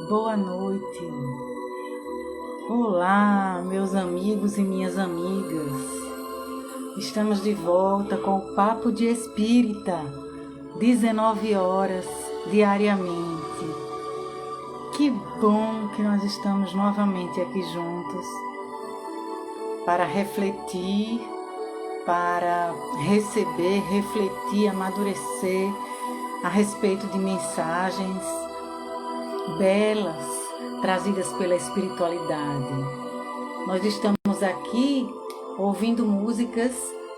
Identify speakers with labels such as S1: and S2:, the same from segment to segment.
S1: Boa noite. Olá, meus amigos e minhas amigas. Estamos de volta com o Papo de Espírita, 19 horas diariamente. Que bom que nós estamos novamente aqui juntos para refletir, para receber, refletir, amadurecer a respeito de mensagens belas trazidas pela espiritualidade. Nós estamos aqui ouvindo músicas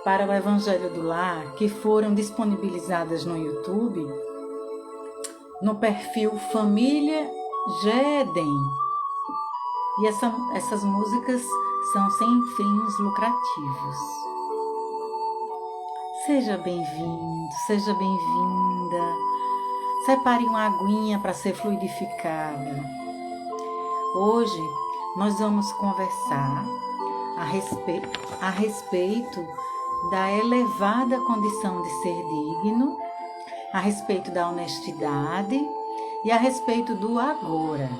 S1: para o Evangelho do Lar que foram disponibilizadas no YouTube, no perfil Família Géden. E essas músicas são sem fins lucrativos. Seja bem-vindo, seja bem-vinda. Separe uma aguinha para ser fluidificada. Hoje nós vamos conversar a respeito da elevada condição de ser digno, a respeito da honestidade e a respeito do agora.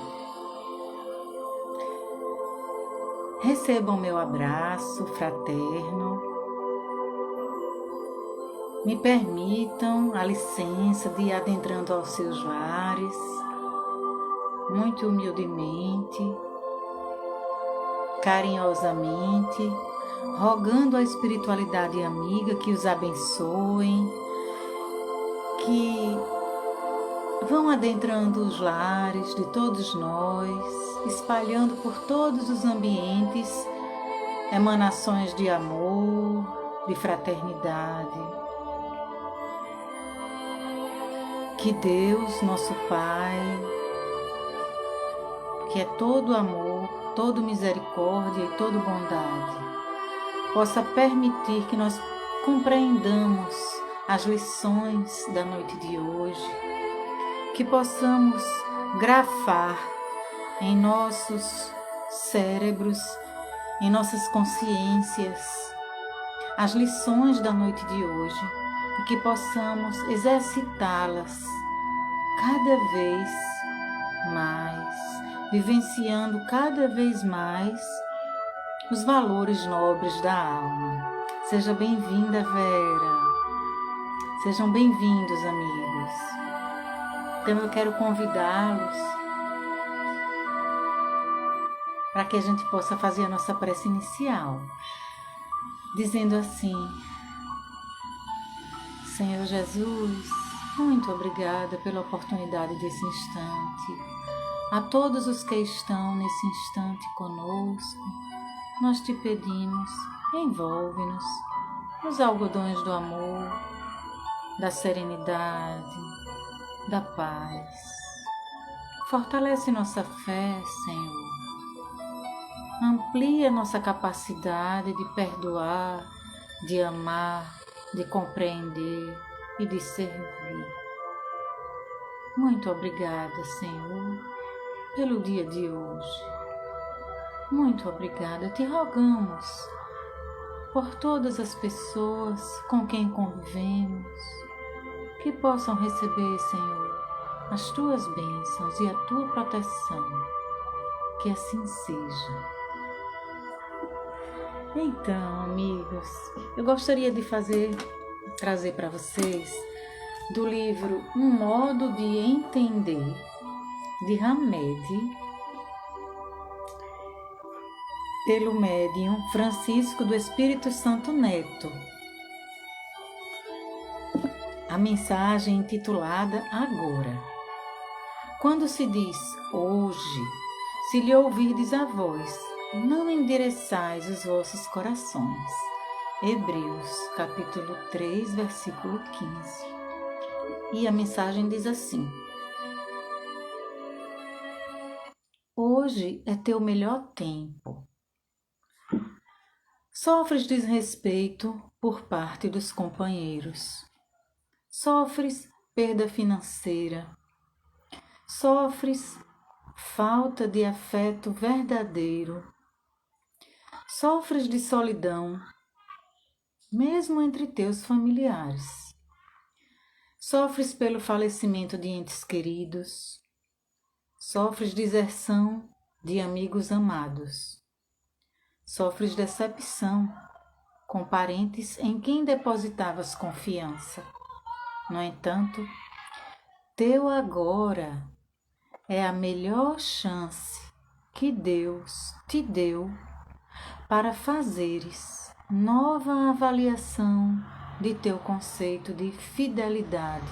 S1: Recebam meu abraço fraterno. Me permitam a licença de ir adentrando aos seus lares, muito humildemente, carinhosamente, rogando à espiritualidade amiga que os abençoem, que vão adentrando os lares de todos nós, espalhando por todos os ambientes emanações de amor, de fraternidade. Que Deus, nosso Pai, que é todo amor, todo misericórdia e toda bondade, possa permitir que nós compreendamos as lições da noite de hoje, que possamos grafar em nossos cérebros, em nossas consciências, as lições da noite de hoje e que possamos exercitá-las cada vez mais, vivenciando cada vez mais os valores nobres da alma. Seja bem-vinda, Vera. Sejam bem-vindos, amigos. Então eu quero convidá-los para que a gente possa fazer a nossa prece inicial, dizendo assim: Senhor Jesus, muito obrigada pela oportunidade desse instante. A todos os que estão nesse instante conosco, nós te pedimos, envolve-nos nos algodões do amor, da serenidade, da paz. Fortalece nossa fé, Senhor. Amplia nossa capacidade de perdoar, de amar, de compreender e de servir. Muito obrigada, Senhor, pelo dia de hoje. Muito obrigada. Te rogamos por todas as pessoas com quem convivemos, que possam receber, Senhor, as tuas bênçãos e a tua proteção. Que assim seja. Então, amigos, eu gostaria de trazer para vocês do livro Um Modo de Entender, de Hamed, pelo médium Francisco do Espírito Santo Neto. A mensagem intitulada Agora. Quando se diz hoje, se lhe ouvirdes a voz, não endereçais os vossos corações. Hebreus, capítulo 3, versículo 15. E a mensagem diz assim: hoje é teu melhor tempo. Sofres desrespeito por parte dos companheiros. Sofres perda financeira. Sofres falta de afeto verdadeiro. Sofres de solidão, mesmo entre teus familiares. Sofres pelo falecimento de entes queridos. Sofres deserção de amigos amados. Sofres decepção com parentes em quem depositavas confiança. No entanto, teu agora é a melhor chance que Deus te deu para fazeres nova avaliação de teu conceito de fidelidade,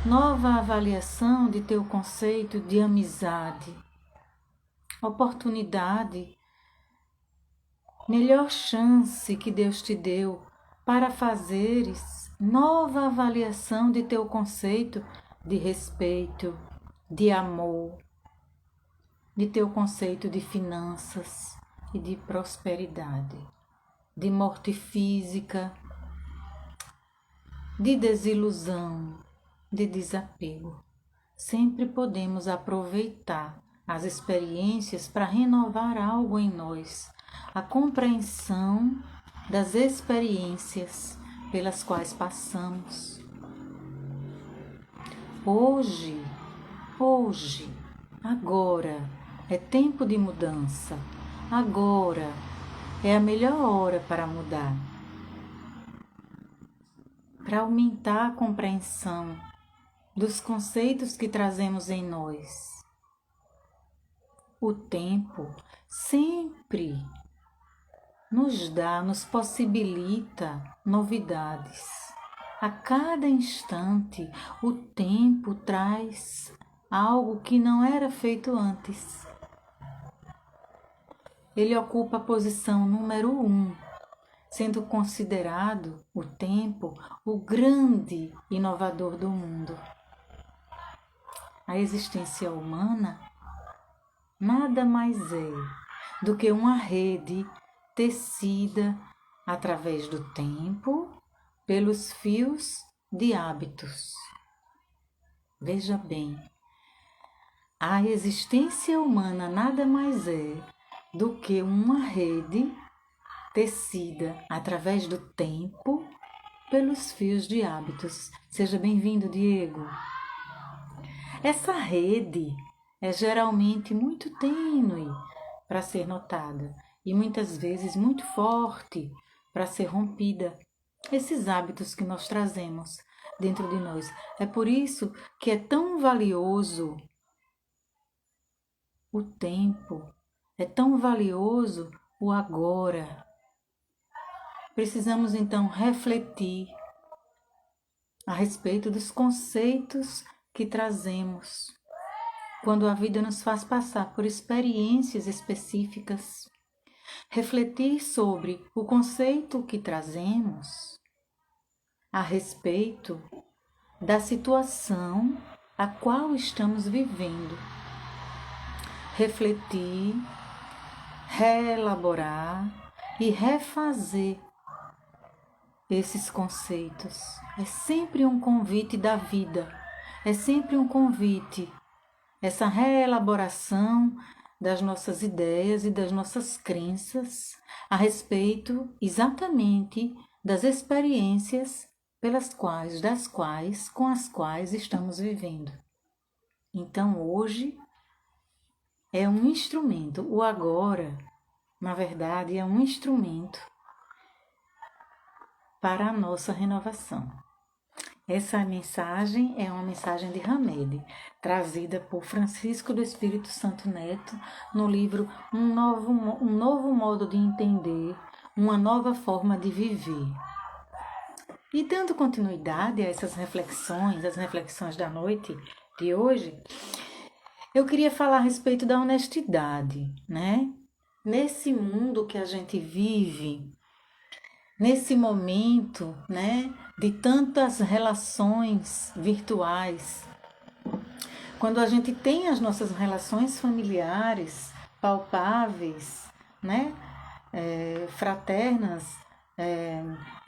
S1: nova avaliação de teu conceito de amizade, oportunidade, melhor chance que Deus te deu para fazeres nova avaliação de teu conceito de respeito, de amor, de teu conceito de finanças e de prosperidade, de morte física, de desilusão, de desapego. Sempre podemos aproveitar as experiências para renovar algo em nós, a compreensão das experiências pelas quais passamos. Hoje, agora é tempo de mudança. Agora é a melhor hora para mudar, para aumentar a compreensão dos conceitos que trazemos em nós. O tempo sempre nos possibilita novidades. A cada instante, o tempo traz algo que não era feito antes. Ele ocupa a posição número 1, sendo considerado o tempo o grande inovador do mundo. A existência humana nada mais é do que uma rede tecida através do tempo pelos fios de hábitos. Veja bem, a existência humana nada mais é do que uma rede tecida através do tempo pelos fios de hábitos. Seja bem-vindo, Diego. Essa rede é geralmente muito tênue para ser notada e muitas vezes muito forte para ser rompida. Esses hábitos que nós trazemos dentro de nós. É por isso que é tão valioso o tempo, é tão valioso o agora. Precisamos então refletir a respeito dos conceitos que trazemos quando a vida nos faz passar por experiências específicas. Refletir sobre o conceito que trazemos a respeito da situação a qual estamos vivendo. Refletir, reelaborar e refazer esses conceitos. É sempre um convite da vida, é sempre um convite, essa reelaboração das nossas ideias e das nossas crenças a respeito exatamente das experiências com as quais estamos vivendo. Então hoje é um instrumento, o agora, na verdade, é um instrumento para a nossa renovação. Essa mensagem é uma mensagem de Hamed, trazida por Francisco do Espírito Santo Neto no livro Um Novo Modo de Entender, uma Nova Forma de Viver. E dando continuidade a essas reflexões, as reflexões da noite de hoje, eu queria falar a respeito da honestidade, né? Nesse mundo que a gente vive, nesse momento, né, de tantas relações virtuais, quando a gente tem as nossas relações familiares palpáveis, né, fraternas,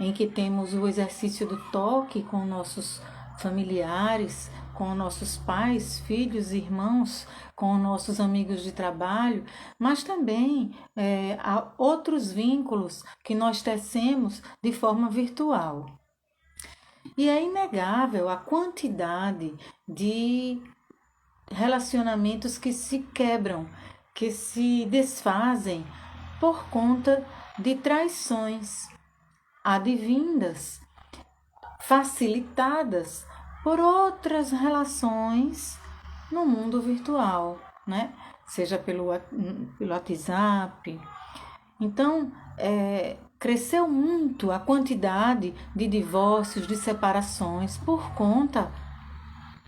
S1: em que temos o exercício do toque com nossos familiares, com nossos pais, filhos, irmãos, com nossos amigos de trabalho, mas também há outros vínculos que nós tecemos de forma virtual. E é inegável a quantidade de relacionamentos que se quebram, que se desfazem por conta de traições advindas, facilitadas por outras relações no mundo virtual, né? Seja pelo WhatsApp. Então, cresceu muito a quantidade de divórcios, de separações por conta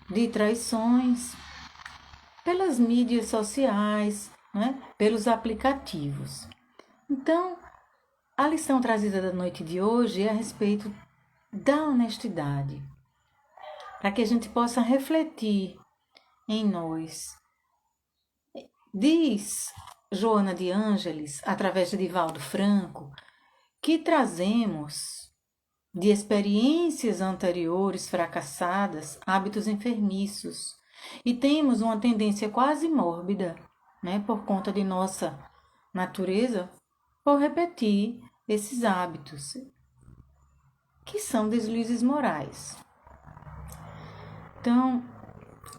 S1: de traições pelas mídias sociais, né? Pelos aplicativos. Então, a lição trazida da noite de hoje é a respeito da honestidade, para que a gente possa refletir em nós. Diz Joana de Ângeles, através de Divaldo Franco, que trazemos de experiências anteriores fracassadas hábitos enfermiços e temos uma tendência quase mórbida, né, por conta de nossa natureza, por repetir esses hábitos, que são deslizes morais. Então,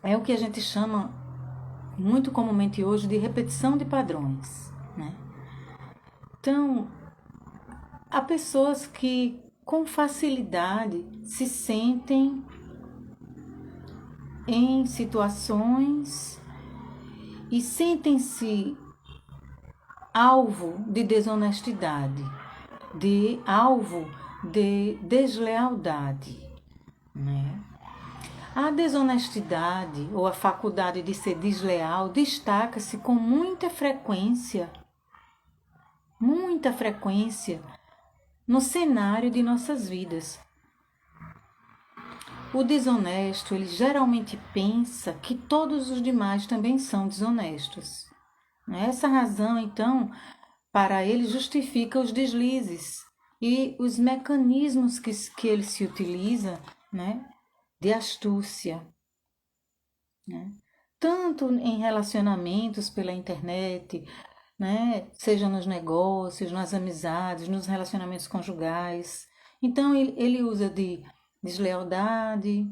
S1: é o que a gente chama muito comumente hoje de repetição de padrões, né? Então, há pessoas que com facilidade se sentem em situações e sentem-se alvo de desonestidade, de alvo de deslealdade, né? A desonestidade ou a faculdade de ser desleal destaca-se com muita frequência no cenário de nossas vidas. O desonesto, ele geralmente pensa que todos os demais também são desonestos. Essa razão, então, para ele justifica os deslizes e os mecanismos que ele se utiliza, né, de astúcia, né? Tanto em relacionamentos pela internet, né, seja nos negócios, nas amizades, nos relacionamentos conjugais. Então, ele usa de deslealdade,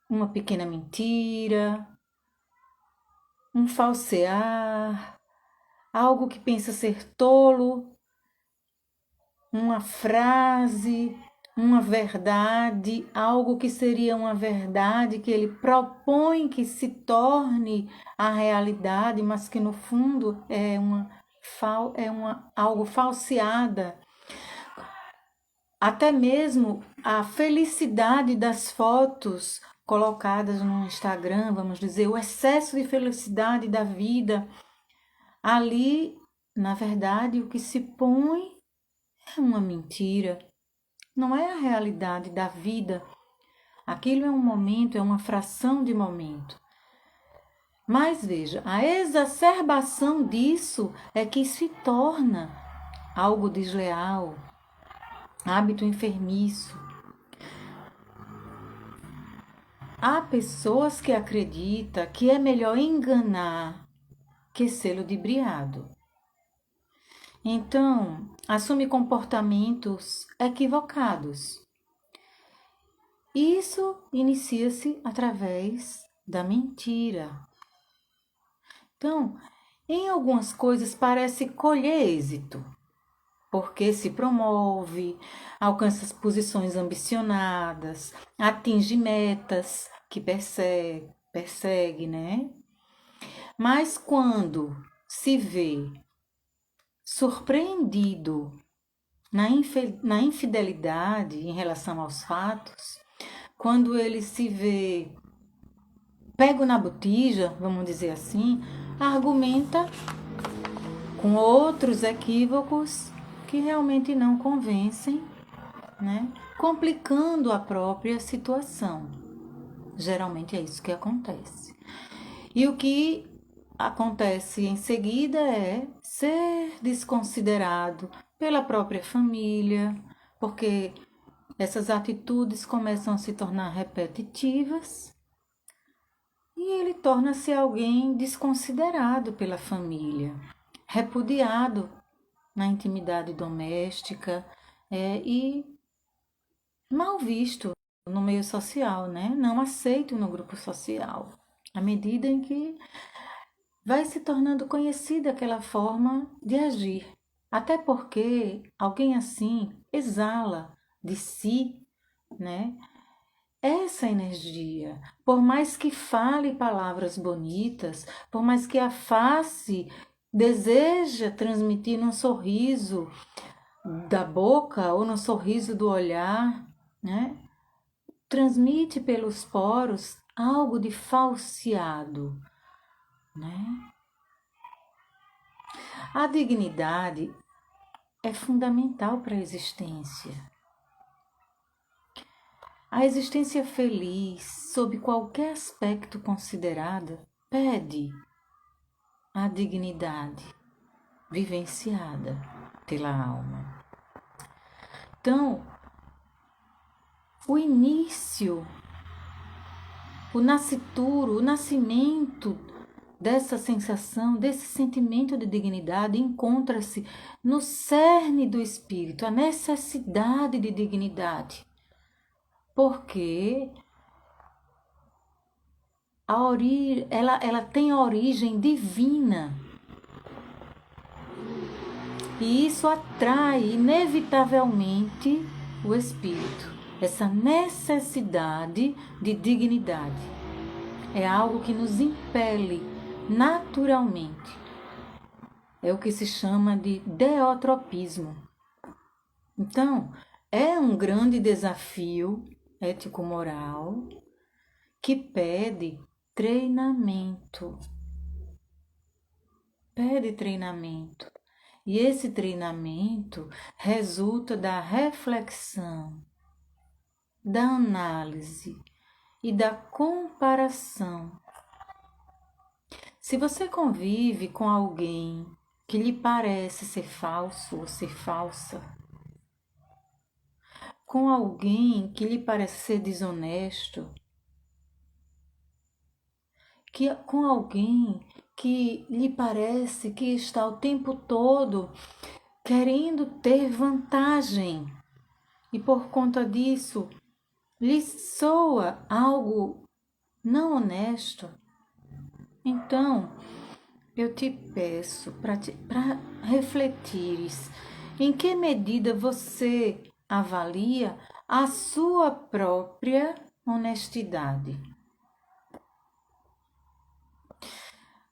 S1: uma pequena mentira, um falsear, algo que pensa ser tolo, uma frase, uma verdade, algo que seria uma verdade que ele propõe que se torne a realidade, mas que no fundo é algo falseada. Até mesmo a felicidade das fotos colocadas no Instagram, vamos dizer, o excesso de felicidade da vida, ali, na verdade, o que se põe é uma mentira. Não é a realidade da vida. Aquilo é um momento, é uma fração de momento. Mas veja, a exacerbação disso é que se torna algo desleal, hábito enfermiço. Há pessoas que acreditam que é melhor enganar que ser ludibriado. Então, assume comportamentos equivocados. Isso inicia-se através da mentira. Então, em algumas coisas parece colher êxito, porque se promove, alcança posições ambicionadas, atinge metas que persegue, né? Mas quando se vê surpreendido na infidelidade em relação aos fatos, quando ele se vê pego na botija, vamos dizer assim, argumenta com outros equívocos que realmente não convencem, né? Complicando a própria situação. Geralmente é isso que acontece. E o que acontece em seguida é ser desconsiderado pela própria família, porque essas atitudes começam a se tornar repetitivas e ele torna-se alguém desconsiderado pela família, repudiado na intimidade doméstica e mal visto no meio social, né? Não aceito no grupo social. à medida em que vai se tornando conhecida aquela forma de agir. Até porque alguém assim exala de si, né, essa energia. Por mais que fale palavras bonitas, por mais que a face deseja transmitir num sorriso da boca ou no sorriso do olhar, né, transmite pelos poros algo de falseado, né? A dignidade é fundamental para a existência. A existência feliz, sob qualquer aspecto considerada, pede a dignidade vivenciada pela alma. Então, o início, o nascituro, o nascimento dessa sensação, desse sentimento de dignidade encontra-se no cerne do espírito, a necessidade de dignidade. Porque ela tem a origem divina. E isso atrai inevitavelmente o espírito. Essa necessidade de dignidade é algo que nos impele naturalmente. É o que se chama de deotropismo. Então, é um grande desafio ético-moral que pede treinamento. Pede treinamento. E esse treinamento resulta da reflexão, da análise e da comparação. Se você convive com alguém que lhe parece ser falso ou ser falsa, com alguém que lhe parece ser desonesto, com alguém que lhe parece que está o tempo todo querendo ter vantagem e por conta disso lhe soa algo não honesto, então eu te peço para refletires em que medida você avalia a sua própria honestidade.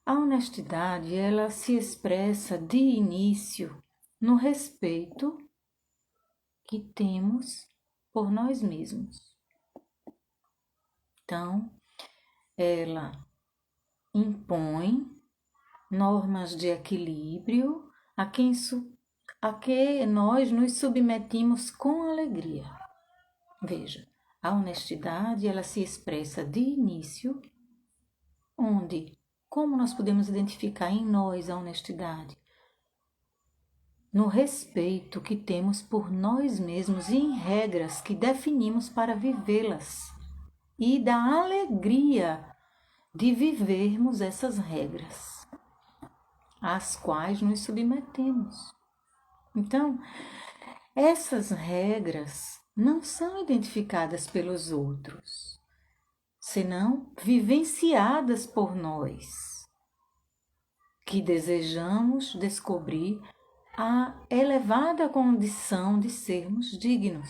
S1: A honestidade, ela se expressa de início no respeito que temos por nós mesmos. Então, ela impõe normas de equilíbrio a que nós nos submetimos com alegria. Veja, a honestidade, ela se expressa de início, como nós podemos identificar em nós a honestidade? No respeito que temos por nós mesmos e em regras que definimos para vivê-las. E da alegria de vivermos essas regras, às quais nos submetemos. Então, essas regras não são identificadas pelos outros, senão vivenciadas por nós, que desejamos descobrir a elevada condição de sermos dignos.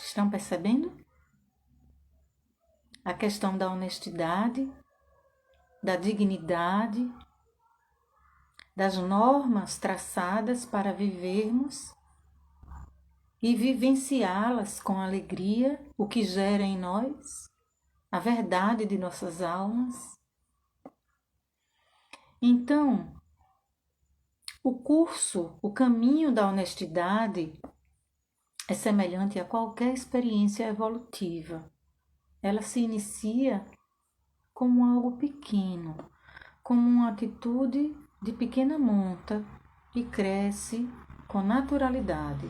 S1: Estão percebendo? A questão da honestidade, da dignidade, das normas traçadas para vivermos e vivenciá-las com alegria, o que gera em nós a verdade de nossas almas. Então, o caminho da honestidade é semelhante a qualquer experiência evolutiva. Ela se inicia como algo pequeno, como uma atitude de pequena monta e cresce com naturalidade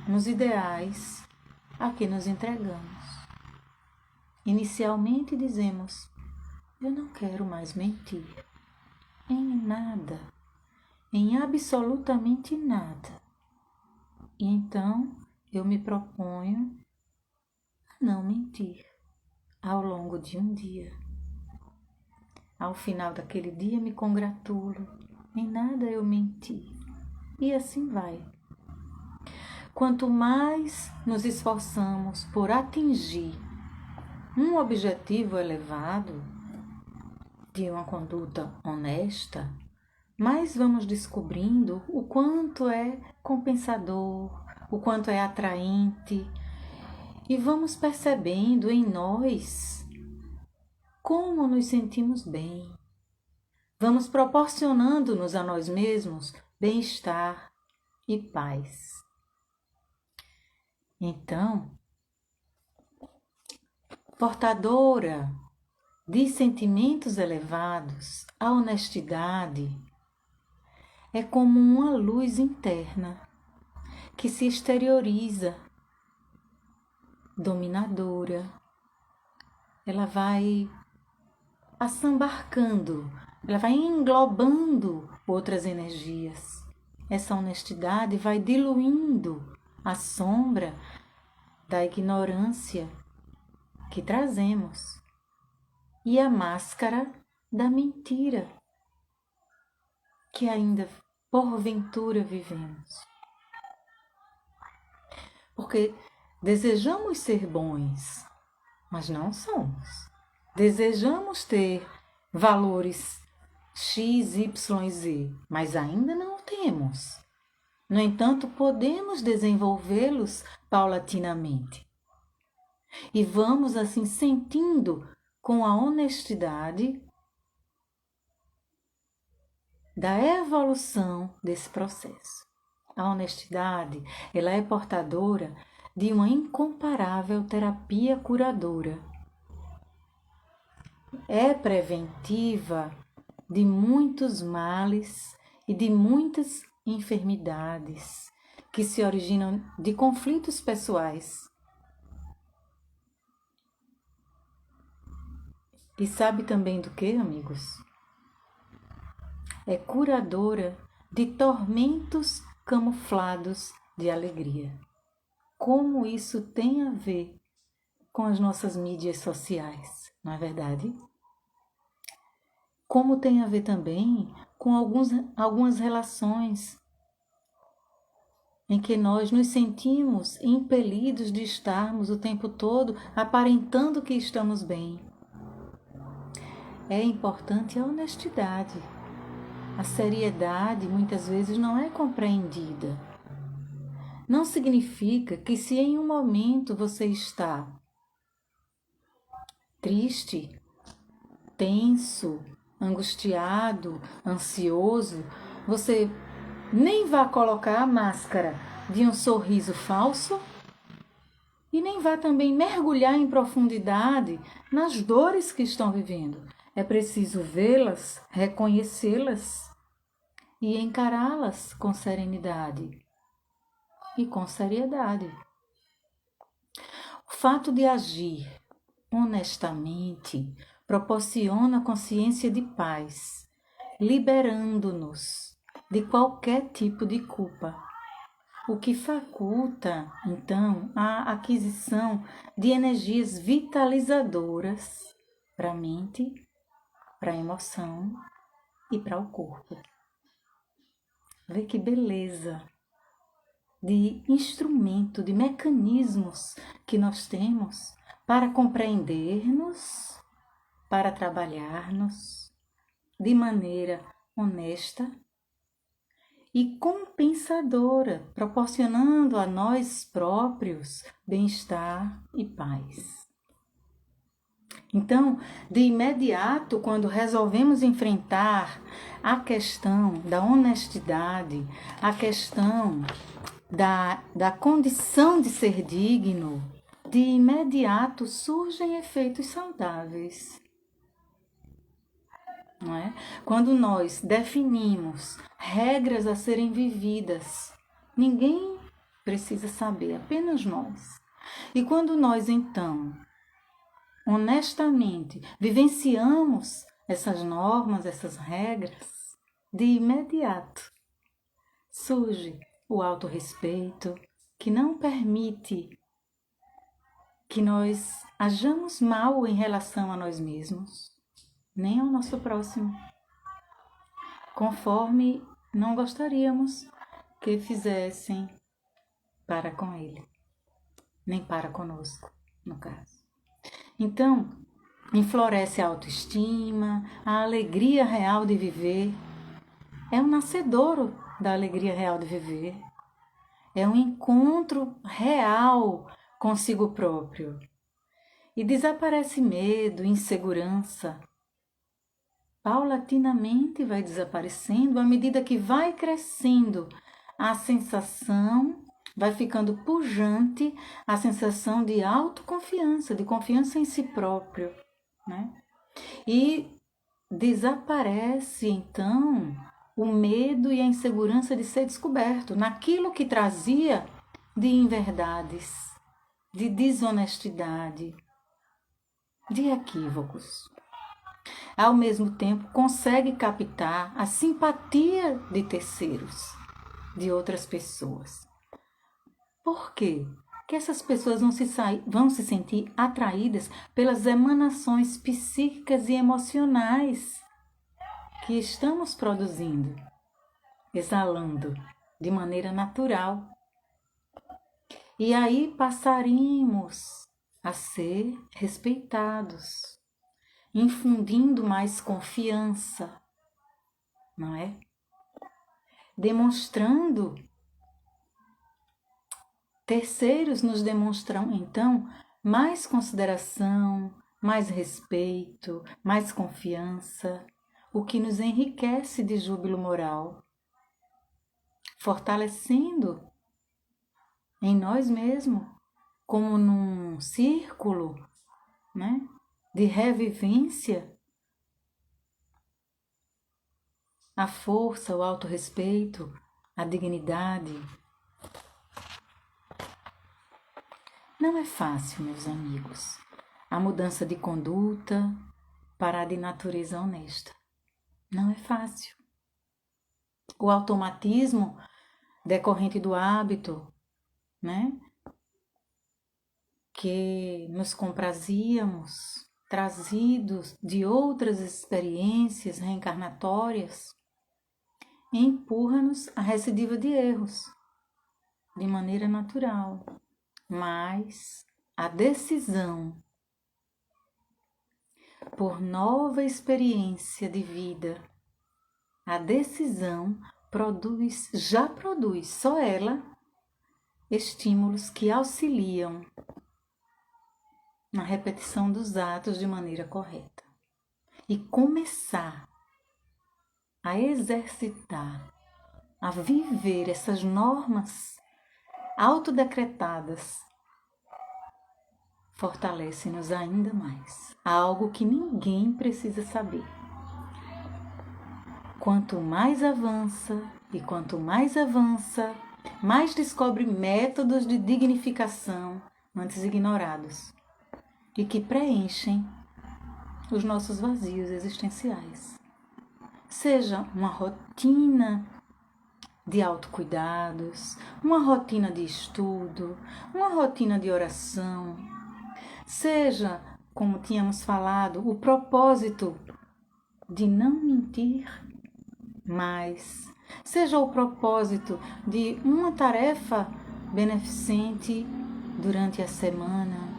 S1: nos ideais a que nos entregamos. Inicialmente dizemos: eu não quero mais mentir em nada, em absolutamente nada. E então eu me proponho a não mentir. ao longo de um dia. Ao final daquele dia me congratulo, em nada eu menti. E assim vai. Quanto mais nos esforçamos por atingir um objetivo elevado de uma conduta honesta, mais vamos descobrindo o quanto é compensador, o quanto é atraente, e vamos percebendo em nós como nos sentimos bem. Vamos proporcionando-nos a nós mesmos bem-estar e paz. Então, portadora de sentimentos elevados, a honestidade é como uma luz interna que se exterioriza, dominadora. Ela vai assambarcando, ela vai englobando outras energias. Essa honestidade vai diluindo a sombra da ignorância que trazemos e a máscara da mentira que ainda porventura vivemos. Porque desejamos ser bons, mas não somos. Desejamos ter valores X, Y, Z, mas ainda não temos. No entanto, podemos desenvolvê-los paulatinamente. E vamos assim sentindo com a honestidade da evolução desse processo. A honestidade, ela é portadora de uma incomparável terapia curadora. É preventiva de muitos males e de muitas enfermidades que se originam de conflitos pessoais. E sabe também do que, amigos? É curadora de tormentos camuflados de alegria. Como isso tem a ver com as nossas mídias sociais, não é verdade? Como tem a ver também com algumas relações em que nós nos sentimos impelidos de estarmos o tempo todo aparentando que estamos bem. É importante a honestidade. A seriedade muitas vezes não é compreendida. Não significa que se em um momento você está triste, tenso, angustiado, ansioso, você nem vá colocar a máscara de um sorriso falso e nem vá também mergulhar em profundidade nas dores que estão vivendo. É preciso vê-las, reconhecê-las e encará-las com serenidade e com seriedade. O fato de agir honestamente proporciona consciência de paz, liberando-nos de qualquer tipo de culpa, o que faculta, então, a aquisição de energias vitalizadoras para a mente, para a emoção e para o corpo. Vê que beleza de instrumento, de mecanismos que nós temos para compreender-nos, para trabalhar-nos de maneira honesta e compensadora, proporcionando a nós próprios bem-estar e paz. Então, de imediato, quando resolvemos enfrentar a questão da honestidade, a questão da condição de ser digno, de imediato surgem efeitos saudáveis. Não é? Quando nós definimos regras a serem vividas, ninguém precisa saber, apenas nós. E quando nós, então, honestamente, vivenciamos essas normas, essas regras, de imediato surge o autorrespeito, que não permite que nós hajamos mal em relação a nós mesmos, nem ao nosso próximo, conforme não gostaríamos que fizessem para com ele, nem para conosco, no caso. Então, enfloresce a autoestima, a alegria real de viver. É um nascedouro da alegria real de viver. É um encontro real consigo próprio. E desaparece medo, insegurança. Paulatinamente vai desaparecendo à medida que vai crescendo a sensação, vai ficando pujante a sensação de autoconfiança, de confiança em si próprio, né? E desaparece então o medo e a insegurança de ser descoberto naquilo que trazia de inverdades, de desonestidade, de equívocos. Ao mesmo tempo, consegue captar a simpatia de terceiros, de outras pessoas. Por quê? Que essas pessoas vão se sentir atraídas pelas emanações psíquicas e emocionais que estamos produzindo, exalando de maneira natural. E aí passaríamos a ser respeitados, infundindo mais confiança, não é? Demonstrando, terceiros nos demonstram, então, mais consideração, mais respeito, mais confiança, o que nos enriquece de júbilo moral, fortalecendo em nós mesmos, como num círculo, né, de revivência, a força, o autorrespeito, a dignidade. Não é fácil, meus amigos, a mudança de conduta para a de natureza honesta. Não é fácil. O automatismo decorrente do hábito, né, que nos comprazíamos, trazidos de outras experiências reencarnatórias, empurra-nos à recidiva de erros, de maneira natural. Mas a decisão por nova experiência de vida, a decisão já produz, só ela, estímulos que auxiliam na repetição dos atos de maneira correta. E começar a exercitar, a viver essas normas autodecretadas, fortalece-nos ainda mais. Algo que ninguém precisa saber. Quanto mais avança, mais descobre métodos de dignificação antes ignorados e que preenchem os nossos vazios existenciais. Seja uma rotina de autocuidados, uma rotina de estudo, uma rotina de oração, seja, como tínhamos falado, o propósito de não mentir mais, seja o propósito de uma tarefa beneficente durante a semana.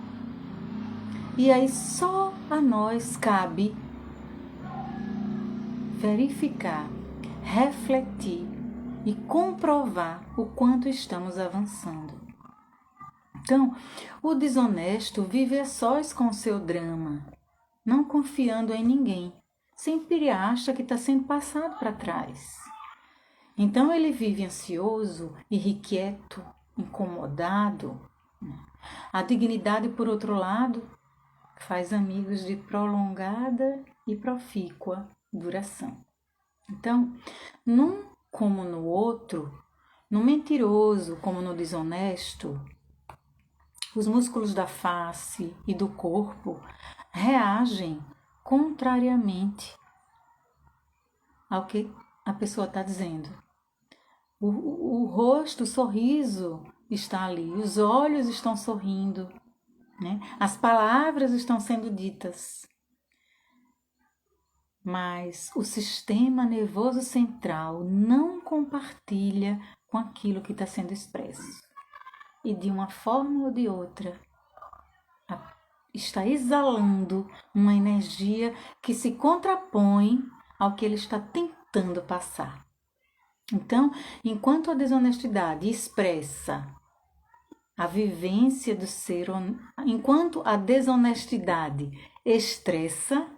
S1: E aí só a nós cabe verificar, refletir e comprovar o quanto estamos avançando. Então, o desonesto vive a sós com o seu drama, não confiando em ninguém, sempre acha que está sendo passado para trás. Então, ele vive ansioso, irrequieto, incomodado. A dignidade, por outro lado, faz amigos de prolongada e profícua duração. Então, num como no outro, no mentiroso como no desonesto, os músculos da face e do corpo reagem contrariamente ao que a pessoa está dizendo. O rosto, o sorriso está ali, os olhos estão sorrindo, né? As palavras estão sendo ditas, mas o sistema nervoso central não compartilha com aquilo que está sendo expresso. E de uma forma ou de outra, está exalando uma energia que se contrapõe ao que ele está tentando passar. Então, enquanto a desonestidade expressa a vivência do ser, enquanto a desonestidade estressa,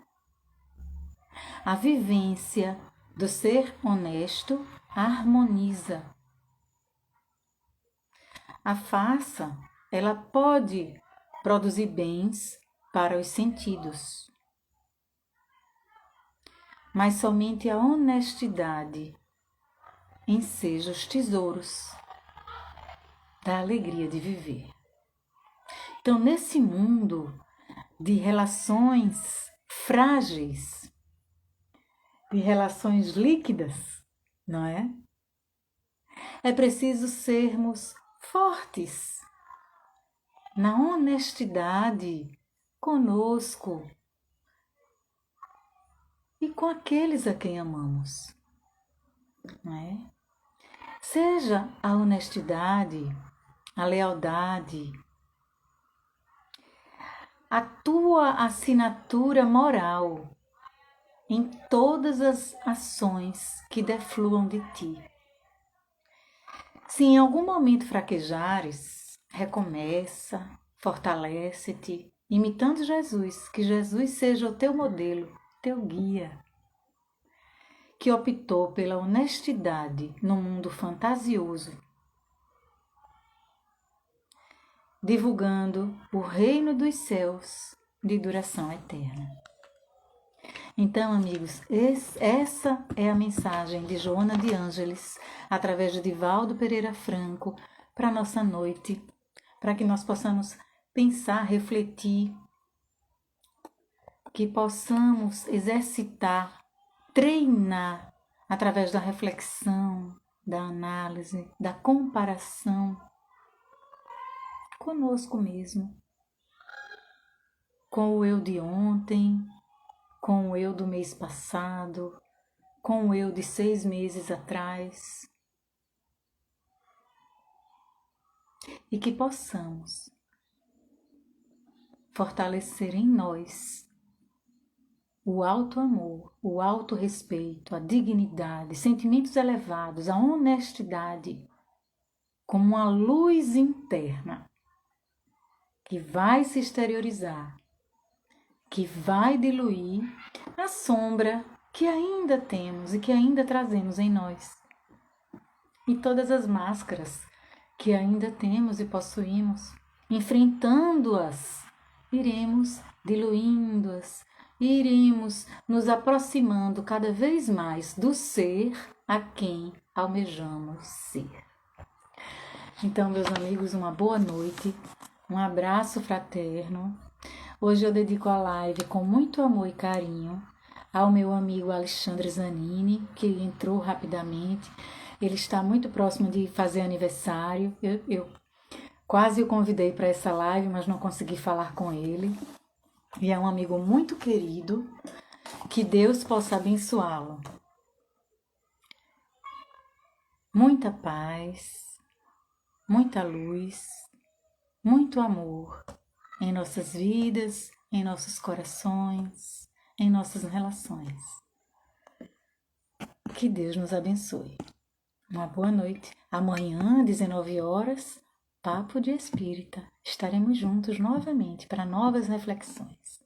S1: a vivência do ser honesto harmoniza. A farsa, ela pode produzir bens para os sentidos, mas somente a honestidade enseja os tesouros da alegria de viver. Então, nesse mundo de relações frágeis, de relações líquidas, não é? É preciso sermos fortes na honestidade conosco e com aqueles a quem amamos, não é? Seja a honestidade, a lealdade, a tua assinatura moral em todas as ações que defluam de ti. Se em algum momento fraquejares, recomeça, fortalece-te, imitando Jesus, que Jesus seja o teu modelo, teu guia, que optou pela honestidade no mundo fantasioso, divulgando o reino dos céus de duração eterna. Então, amigos, essa é a mensagem de Joana de Ângeles, através de Divaldo Pereira Franco, para a nossa noite, para que nós possamos pensar, refletir, que possamos exercitar, treinar, através da reflexão, da análise, da comparação conosco mesmo, com o eu de ontem, com o eu do mês passado, com o eu de 6 meses atrás, e que possamos fortalecer em nós o alto amor, o alto respeito, a dignidade, sentimentos elevados, a honestidade, como uma luz interna que vai se exteriorizar, que vai diluir a sombra que ainda temos e que ainda trazemos em nós. E todas as máscaras que ainda temos e possuímos, enfrentando-as, iremos diluindo-as, iremos nos aproximando cada vez mais do ser a quem almejamos ser. Então, meus amigos, uma boa noite, um abraço fraterno. Hoje eu dedico a live com muito amor e carinho ao meu amigo Alexandre Zanini, que entrou rapidamente. Ele está muito próximo de fazer aniversário. Eu quase o convidei para essa live, mas não consegui falar com ele. E é um amigo muito querido. Que Deus possa abençoá-lo. Muita paz, muita luz, muito amor em nossas vidas, em nossos corações, em nossas relações. Que Deus nos abençoe. Uma boa noite. Amanhã, 19 horas, Papo de Espírita. Estaremos juntos novamente para novas reflexões.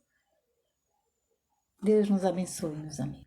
S1: Deus nos abençoe, meus amigos.